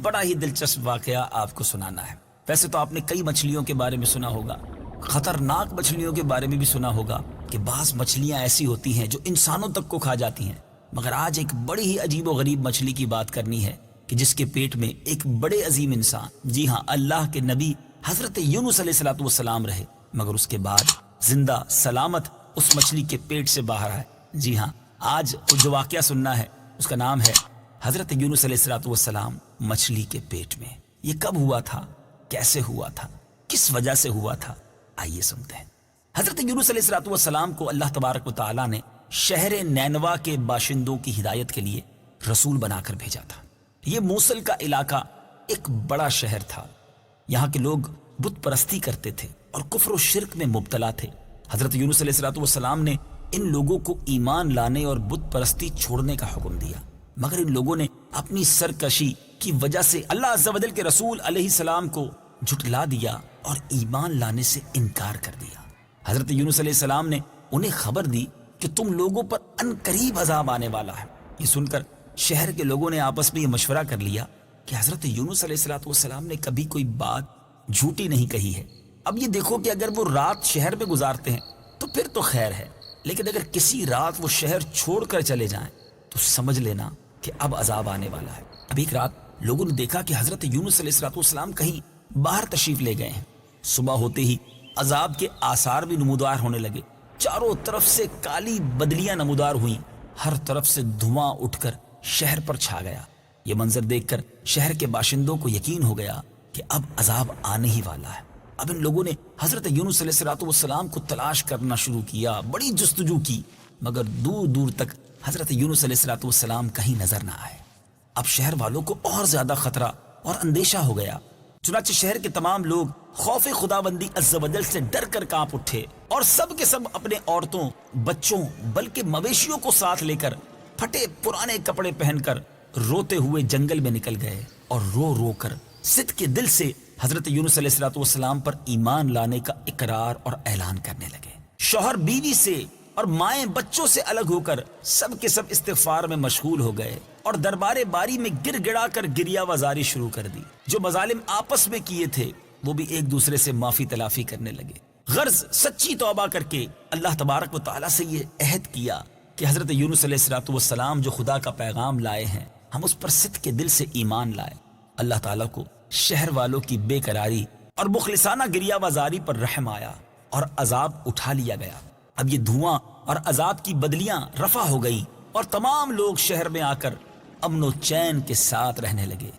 بڑا ہی دلچسپ واقعہ آپ کو سنانا ہے۔ ویسے تو آپ نے کئی مچھلیوں کے بارے میں سنا ہوگا، خطرناک مچھلیوں کے بارے میں بھی سنا ہوگا کہ بعض مچھلیاں ایسی ہوتی ہیں جو انسانوں تک کو کھا جاتی ہیں، مگر آج ایک بڑی ہی عجیب و غریب مچھلی کی بات کرنی ہے کہ جس کے پیٹ میں ایک بڑے عظیم انسان، جی ہاں اللہ کے نبی حضرت یونس علیہ الصلوۃ والسلام رہے، مگر اس کے بعد زندہ سلامت اس مچھلی کے پیٹ سے باہر آئے۔ جی ہاں، آج جو واقعہ سننا ہے اس کا نام ہے حضرت یونس علیہ الصلوۃ والسلام مچھلی کے پیٹ میں۔ یہ کب ہوا تھا، کیسے ہوا تھا، کس وجہ سے ہوا تھا، آئیے سنتے ہیں۔ حضرت یونس علیہ الصلوۃ والسلام کو اللہ تبارک و تعالیٰ نے شہر نینوا کے باشندوں کی ہدایت کے لیے رسول بنا کر بھیجا تھا۔ یہ موصل کا علاقہ ایک بڑا شہر تھا، یہاں کے لوگ بت پرستی کرتے تھے اور کفر و شرک میں مبتلا تھے۔ حضرت یونس علیہ الصلوۃ والسلام نے ان لوگوں کو ایمان لانے اور بت پرستی چھوڑنے کا حکم دیا، مگر ان لوگوں نے اپنی سرکشی کی وجہ سے اللہ عز و جل کے رسول علیہ السلام کو جھٹلا دیا اور ایمان لانے سے انکار کر دیا۔ حضرت یونس علیہ السلام نے انہیں خبر دی کہ تم لوگوں پر ان قریب عذاب آنے والا ہے۔ یہ سن کر شہر کے لوگوں نے آپس میں یہ مشورہ کر لیا کہ حضرت یونس علیہ الصلوۃ والسلام نے کبھی کوئی بات جھوٹی نہیں کہی ہے۔ اب یہ دیکھو کہ اگر وہ رات شہر میں گزارتے ہیں تو پھر تو خیر ہے، لیکن اگر کسی رات وہ شہر چھوڑ کر چلے جائیں تو سمجھ لینا کہ اب عذاب آنے والا ہے۔ اب ایک رات لوگوں نے دیکھا کہ حضرت یونس علیہ الصلوۃ والسلام کہیں باہر تشریف لے گئے ہیں۔ صبح ہوتے ہی عذاب کے آثار بھی نمودار ہونے لگے، چاروں طرف سے کالی بدلیاں نمودار ہوئیں، ہر طرف سے دھواں اٹھ کر شہر پر چھا گیا۔ یہ منظر دیکھ کر شہر کے باشندوں کو یقین ہو گیا کہ اب عذاب آنے ہی والا ہے۔ اب ان لوگوں نے حضرت یونس علیہ الصلوۃ والسلام کو تلاش کرنا شروع کیا، بڑی جستجو کی، مگر دور دور تک حضرت یونس علیہ الصلوۃ والسلام کہیں نظر نہ آئے۔ اب شہر والوں کو اور زیادہ خطرہ اور اندیشہ ہو گیا، چنانچہ شہر کے تمام لوگ خوف خداوندی عز و جل سے ڈر کر کانپ اٹھے اور سب کے سب اپنے عورتوں، بچوں بلکہ مویشیوں کو ساتھ لے کر پھٹے پرانے کپڑے پہن کر روتے ہوئے جنگل میں نکل گئے اور رو رو کر صدق کے دل سے حضرت یونس علیہ الصلوۃ والسلام پر ایمان لانے کا اقرار اور اعلان کرنے لگے۔ شوہر بیوی سے اور مائیں بچوں سے الگ ہو کر سب کے سب استغفار میں مشغول ہو گئے اور دربار باری میں گر گڑا کر گریہ وزاری شروع کر دی۔ جو مظالم آپس میں کیے تھے وہ بھی ایک دوسرے سے معافی تلافی کرنے لگے، غرض سچی توبہ کر کے اللہ تبارک و تعالیٰ سے یہ عہد کیا کہ حضرت یونس علیہ الصلوۃ والسلام جو خدا کا پیغام لائے ہیں ہم اس پر صدق کے دل سے ایمان لائے۔ اللہ تعالیٰ کو شہر والوں کی بے قراری اور مخلصانہ گریہ وزاری پر رحم آیا اور عذاب اٹھا لیا گیا۔ اب یہ دھواں اور عذاب کی بدلیاں رفع ہو گئی اور تمام لوگ شہر میں آ کر امن و چین کے ساتھ رہنے لگے۔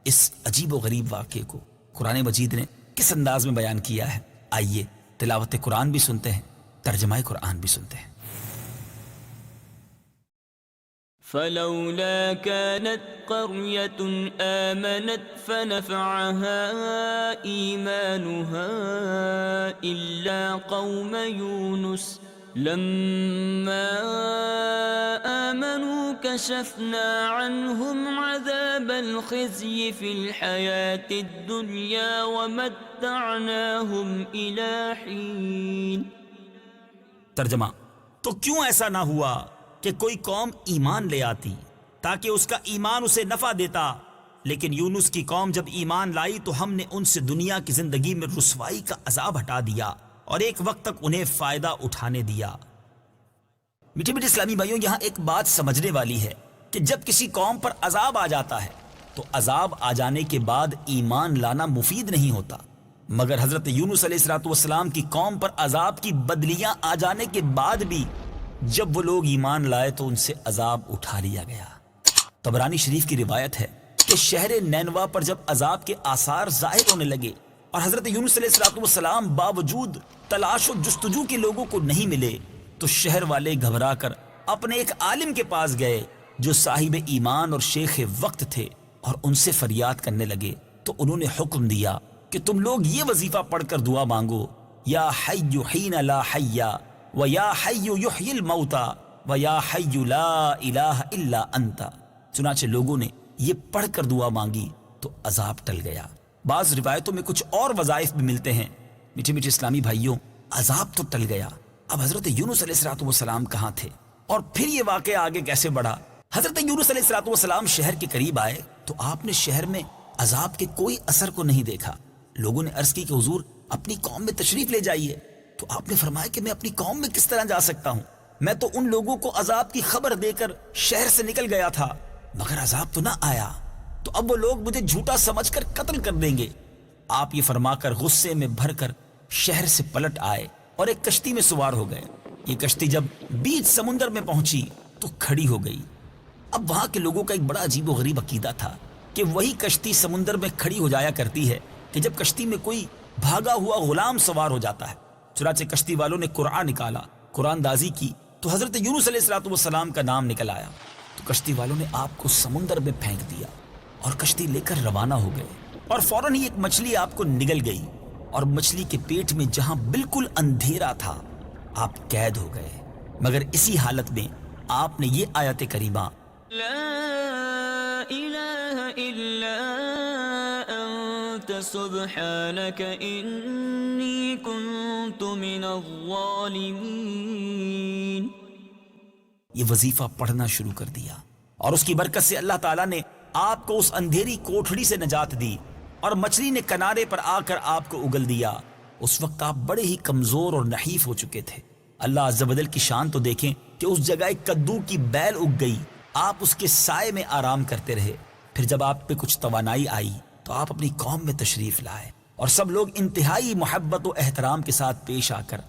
اس عجیب و غریب واقعے کو قرآن مجید نے کس انداز میں بیان کیا ہے، آئیے تلاوت قرآن بھی سنتے ہیں، ترجمہ قرآن بھی سنتے ہیں۔ فلولا كانت قرية آمنت فنفعها إيمانها إلا قوم يونس لما آمنوا كشفنا عنهم عذاب الخزي في الحياة الدنيا ومتعناهم إلى حين۔ ترجمہ: تو کیوں ایسا نہ ہوا کہ کوئی قوم ایمان لے آتی تاکہ اس کا ایمان اسے نفع دیتا، لیکن یونس کی قوم جب ایمان لائی تو ہم نے ان سے دنیا کی زندگی میں رسوائی کا عذاب ہٹا دیا اور ایک وقت تک انہیں فائدہ اٹھانے دیا۔ میٹھے میٹھے اسلامی بھائیوں، یہاں ایک بات سمجھنے والی ہے کہ جب کسی قوم پر عذاب آ جاتا ہے تو عذاب آ جانے کے بعد ایمان لانا مفید نہیں ہوتا، مگر حضرت یونس علیہ الصلوۃ والسلام کی قوم پر عذاب کی بدلیاں آ جانے کے بعد بھی جب وہ لوگ ایمان لائے تو ان سے عذاب اٹھا لیا گیا۔ طبرانی شریف کی روایت ہے کہ شہر نینوا پر جب عذاب کے آثار ظاہر ہونے لگے اور حضرت یونس علیہ الصلوۃ والسلام باوجود تلاش و جستجو کے لوگوں کو نہیں ملے تو شہر والے گھبرا کر اپنے ایک عالم کے پاس گئے جو صاحب ایمان اور شیخ وقت تھے اور ان سے فریاد کرنے لگے تو انہوں نے حکم دیا کہ تم لوگ یہ وظیفہ پڑھ کر دعا مانگو، یا حی حین لا حی و یا حی یحیی الموتى و یا حی لا الہ الا انت۔ چنانچہ لوگوں نے یہ پڑھ کر دعا مانگی تو عذاب ٹل گیا۔ بعض روایتوں میں کچھ اور وظائف بھی ملتے ہیں۔ میٹھے میٹھے اسلامی بھائیوں، عذاب تو ٹل گیا، اب حضرت یونس علیہ الصلوۃ والسلام کہاں تھے اور پھر یہ واقعہ آگے کیسے بڑھا؟ حضرت یونس علیہ الصلوۃ والسلام شہر کے قریب آئے تو آپ نے شہر میں عذاب کے کوئی اثر کو نہیں دیکھا۔ لوگوں نے عرض کی کہ حضور اپنی قوم میں تشریف لے جائیے، تو آپ نے فرمایا کہ میں اپنی قوم میں کس طرح جا سکتا ہوں؟ میں تو ان لوگوں کو عذاب کی خبر دے کر شہر سے نکل گیا تھا، مگر عذاب تو نہ آیا، تو اب وہ لوگ مجھے جھوٹا سمجھ کر قتل کر دیں گے۔ آپ یہ فرما کر غصے میں بھر کر شہر سے پلٹ آئے اور ایک کشتی میں سوار ہو گئے۔ یہ کشتی جب بیچ سمندر میں پہنچی تو کھڑی ہو گئی۔ اب وہاں کے لوگوں کا ایک بڑا عجیب و غریب عقیدہ تھا کہ وہی کشتی سمندر میں کھڑی ہو جایا کرتی ہے کہ جب کشتی میں کوئی بھاگا ہوا غلام سوار ہو جاتا ہے۔ چنانچہ کشتی والوں نے قرآن نکالا، قرآن دازی کی، تو حضرت یونس علیہ السلام کا نام نکل آیا، تو کشتی والوں نے آپ کو سمندر میں پھینک دیا اور کشتی لے کر روانہ ہو گئے، اور فوراً ہی ایک مچھلی آپ کو نگل گئی، اور مچھلی کے پیٹ میں جہاں بالکل اندھیرا تھا آپ قید ہو گئے۔ مگر اسی حالت میں آپ نے یہ آیت کریمہ لا الہ الا انت سبحانک انی کنت من الظالمین یہ وظیفہ پڑھنا شروع کر دیا، اور اس کی برکت سے اللہ تعالیٰ نے آپ کو اس اندھیری کوٹھڑی سے نجات دی، اور مچھلی نے کنارے پر آ کر آپ کو اگل دیا۔ اس وقت آپ بڑے ہی کمزور اور نحیف ہو چکے تھے۔ اللہ عز و جل کی شان تو دیکھیں کہ اس جگہ ایک کدو کی بیل اگ گئی، آپ اس کے سائے میں آرام کرتے رہے۔ پھر جب آپ پہ کچھ توانائی آئی تو آپ اپنی قوم میں تشریف لائے، اور سب لوگ انتہائی محبت و احترام کے ساتھ پیش آ کر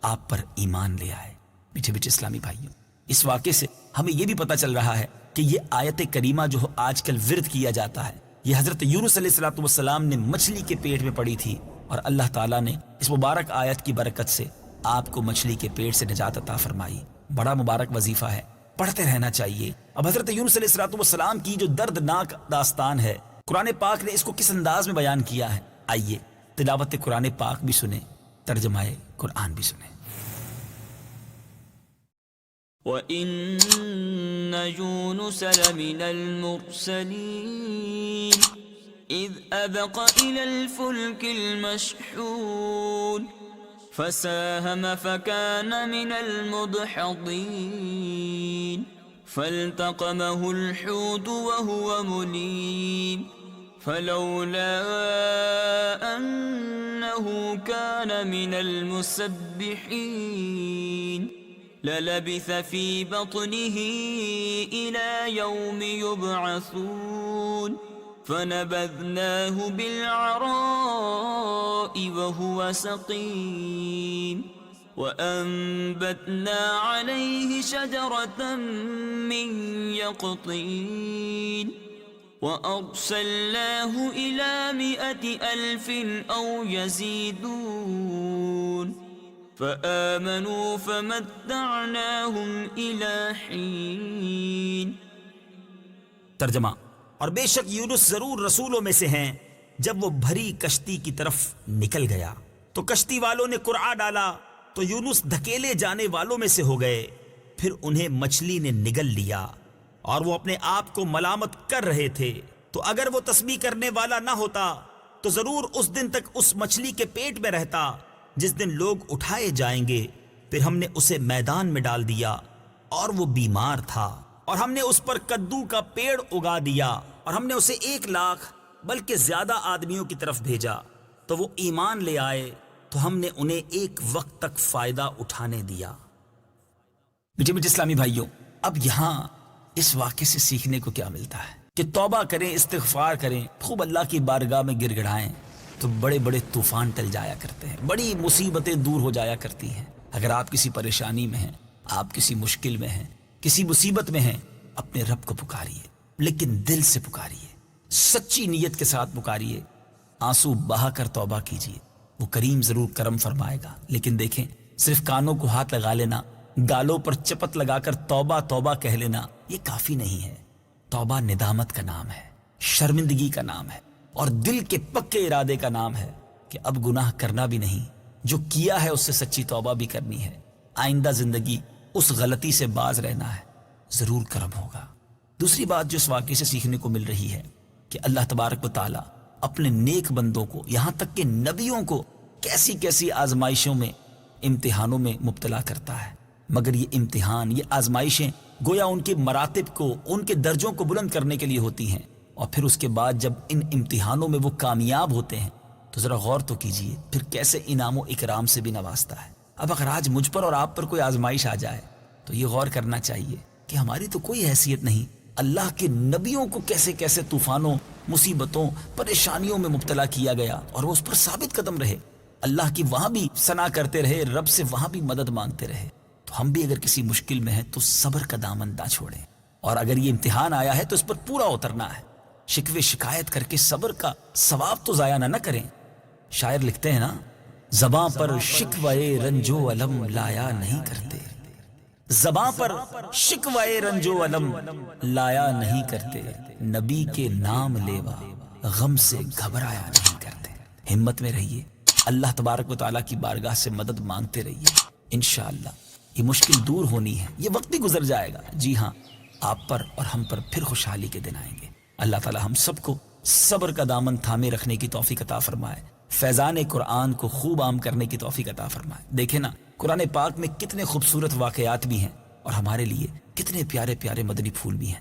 آپ پر ایمان لے آئے۔ میٹھے میٹھے اسلامی بھائیوں، اس واقعے سے ہمیں یہ بھی پتہ چل رہا ہے کہ یہ آیت کریمہ جو آج کل ورد کیا جاتا ہے، یہ حضرت یونس علیہ السلام نے مچھلی کے پیٹ میں پڑی تھی، اور اللہ تعالیٰ نے اس مبارک آیت کی برکت سے آپ کو مچھلی کے پیٹ سے نجات عطا فرمائی۔ بڑا مبارک وظیفہ ہے، پڑھتے رہنا چاہیے۔ اب حضرت یونس علیہ السلام کی جو دردناک داستان ہے، قرآن پاک نے اس کو کس انداز میں بیان کیا ہے، آئیے تلاوت قرآن پاک بھی سنیں، ترجمہ قرآن بھی سنیں۔ وَإِنَّ يُونُسَ لَمِنَ الْمُرْسَلِينَ إِذْ أَبَقَ إِلَى الْفُلْكِ الْمَشْحُونِ فَسَاهَمَ فَكَانَ مِنَ الْمُدْحَضِينَ فَالْتَقَمَهُ الْحُوتُ وَهُوَ مُلِيمٌ فَلَوْلَا أَنَّهُ كَانَ مِنَ الْمُسَبِّحِينَ لَلَبِثَ فِي بَطْنِهِ إِلَى يَوْمِ يُبْعَثُونَ فَنَبَذْنَاهُ بِالْعَرَاءِ وَهُوَ سَقِيمٌ وَأَنبَتْنَا عَلَيْهِ شَجَرَةً مِّن يَقْطِينٍ وَأَرْسَلْنَاهُ إِلَى 100,000 أَوْ يَزِيدُونَ فَآمَنُوا فَمَتَّعْنَاهُمْ إِلَى حِينٍ۔ ترجمہ: اور بے شک یونس ضرور رسولوں میں سے ہیں۔ جب وہ بھری کشتی کی طرف نکل گیا تو کشتی والوں نے قرعہ ڈالا، تو یونس دھکیلے جانے والوں میں سے ہو گئے۔ پھر انہیں مچھلی نے نگل لیا، اور وہ اپنے آپ کو ملامت کر رہے تھے۔ تو اگر وہ تسبیح کرنے والا نہ ہوتا تو ضرور اس دن تک اس مچھلی کے پیٹ میں رہتا جس دن لوگ اٹھائے جائیں گے۔ پھر ہم نے اسے میدان میں ڈال دیا، اور وہ بیمار تھا، اور ہم نے اس پر کدو کا پیڑ اگا دیا، اور ہم نے اسے 1,00,000 بلکہ زیادہ آدمیوں کی طرف بھیجا، تو وہ ایمان لے آئے، تو ہم نے انہیں ایک وقت تک فائدہ اٹھانے دیا۔ میٹھے میٹھے اسلامی بھائیوں، اب یہاں اس واقعے سے سیکھنے کو کیا ملتا ہے کہ توبہ کریں، استغفار کریں، خوب اللہ کی بارگاہ میں گر گڑائیں، تو بڑے بڑے طوفان ٹل جایا کرتے ہیں، بڑی مصیبتیں دور ہو جایا کرتی ہیں۔ اگر آپ کسی پریشانی میں ہیں، آپ کسی مشکل میں ہیں، کسی مصیبت میں ہیں، اپنے رب کو پکاریے، لیکن دل سے پکاریے، سچی نیت کے ساتھ پکاریے، آنسو بہا کر توبہ کیجیے، وہ کریم ضرور کرم فرمائے گا۔ لیکن دیکھیں، صرف کانوں کو ہاتھ لگا لینا، گالوں پر چپت لگا کر توبہ توبہ کہہ لینا، یہ کافی نہیں ہے۔ توبہ ندامت کا نام ہے، شرمندگی کا نام ہے، اور دل کے پکے ارادے کا نام ہے کہ اب گناہ کرنا بھی نہیں، جو کیا ہے اس سے سچی توبہ بھی کرنی ہے، آئندہ زندگی اس غلطی سے باز رہنا ہے، ضرور کرم ہوگا۔ دوسری بات جو اس واقعے سے سیکھنے کو مل رہی ہے کہ اللہ تبارک و تعالیٰ اپنے نیک بندوں کو، یہاں تک کہ نبیوں کو، کیسی کیسی آزمائشوں میں، امتحانوں میں مبتلا کرتا ہے، مگر یہ امتحان، یہ آزمائشیں گویا ان کے مراتب کو، ان کے درجوں کو بلند کرنے کے لیے ہوتی ہیں، اور پھر اس کے بعد جب ان امتحانوں میں وہ کامیاب ہوتے ہیں تو ذرا غور تو کیجئے پھر کیسے انعام و اکرام سے بھی نوازتا ہے۔ اب اگر آج مجھ پر اور آپ پر کوئی آزمائش آ جائے تو یہ غور کرنا چاہیے کہ ہماری تو کوئی حیثیت نہیں، اللہ کے نبیوں کو کیسے کیسے طوفانوں، مصیبتوں، پریشانیوں میں مبتلا کیا گیا اور وہ اس پر ثابت قدم رہے، اللہ کی وہاں بھی ثنا کرتے رہے، رب سے وہاں بھی مدد مانگتے رہے۔ تو ہم بھی اگر کسی مشکل میں ہیں تو صبر کا دامن نہ چھوڑیں، اور اگر یہ امتحان آیا ہے تو اس پر پورا اترنا ہے، شکوے شکایت کر کے صبر کا ثواب تو ضائع نہ کریں۔ شاعر لکھتے ہیں نا، زباں پر شکوے رنج و علم لایا نہیں کرتے، زباں پر شکوے رنج و علم لایا نہیں کرتے، نبی کے نام لیوا غم سے گھبرایا نہیں کرتے۔ ہمت میں رہیے، اللہ تبارک و تعالیٰ کی بارگاہ سے مدد مانگتے رہیے، انشاءاللہ یہ مشکل دور ہونی ہے، یہ وقت بھی گزر جائے گا۔ جی ہاں، آپ پر اور ہم پر پھر خوشحالی کے دن آئیں گے۔ اللہ تعالیٰ ہم سب کو صبر کا دامن تھامے رکھنے کی توفیق عطا فرمائے، فیضان قرآن کو خوب عام کرنے کی توفیق عطا فرمائے۔ دیکھیں نا، قرآن پاک میں کتنے خوبصورت واقعات بھی ہیں اور ہمارے لیے کتنے پیارے پیارے مدنی پھول بھی ہیں۔